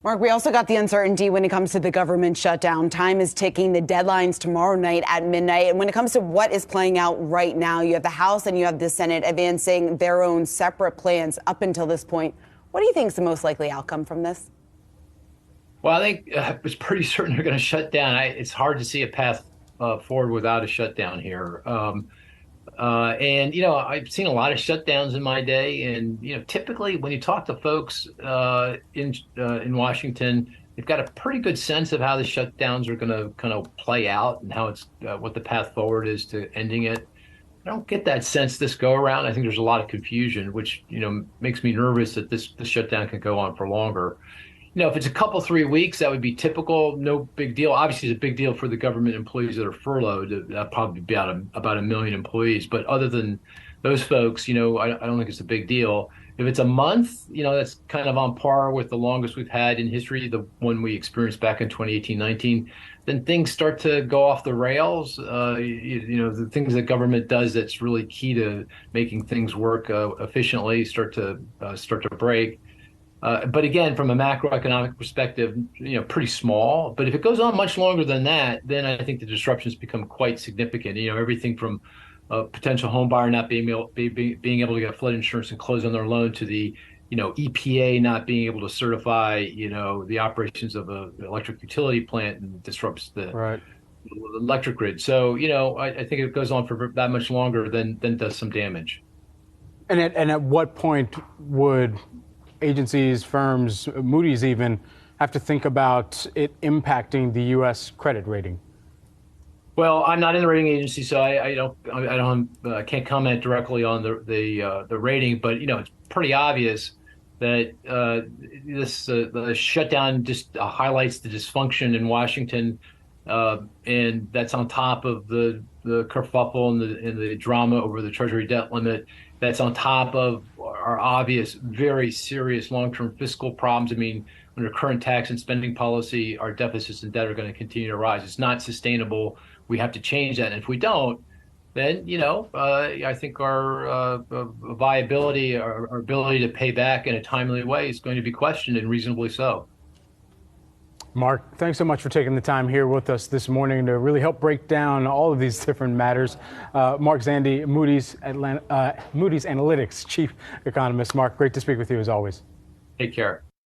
Mark, we also got the uncertainty when it comes to the government shutdown. Time is ticking. The deadline's tomorrow night at midnight. And when it comes to what is playing out right now, you have the House and you have the Senate advancing their own separate plans up until this point. What do you think is the most likely outcome from this? Well, I think it's pretty certain they're going to shut down. It's hard to see a path forward without a shutdown here. I've seen a lot of shutdowns in my day, and typically when you talk to folks in Washington, they've got a pretty good sense of how the shutdowns are going to kind of play out and how it's what the path forward is to ending it. I don't get that sense this go around. I think there's a lot of confusion, which makes me nervous that this shutdown can go on for longer. If it's a couple, 3 weeks, that would be typical. No big deal. Obviously, it's a big deal for the government employees that are furloughed. That'll probably be about a million employees. But other than those folks, I don't think it's a big deal. If it's a month, that's kind of on par with the longest we've had in history, the one we experienced back in 2018-19. Then things start to go off the rails. The things that government does that's really key to making things work efficiently start to break. But again, from a macroeconomic perspective, pretty small. But if it goes on much longer than that, then I think the disruptions become quite significant. Everything from a potential home buyer not being able to get flood insurance and close on their loan to the EPA not being able to certify the operations of an electric utility plant and disrupts the electric grid. So I think it goes on for that much longer than does some damage. And at what point would agencies, firms, Moody's even, have to think about it impacting the U.S. credit rating? Well, I'm not in the rating agency, so I can't comment directly on the rating. But it's pretty obvious that the shutdown just highlights the dysfunction in Washington, and that's on top of the kerfuffle and the drama over the Treasury debt limit. That's on top of our obvious, very serious long-term fiscal problems. I mean, under current tax and spending policy, our deficits and debt are going to continue to rise. It's not sustainable. We have to change that. And if we don't, then, I think our viability, our ability to pay back in a timely way is going to be questioned, and reasonably so. Mark, thanks so much for taking the time here with us this morning to really help break down all of these different matters. Mark Zandi, Moody's Analytics Chief Economist. Mark, great to speak with you as always. Take care.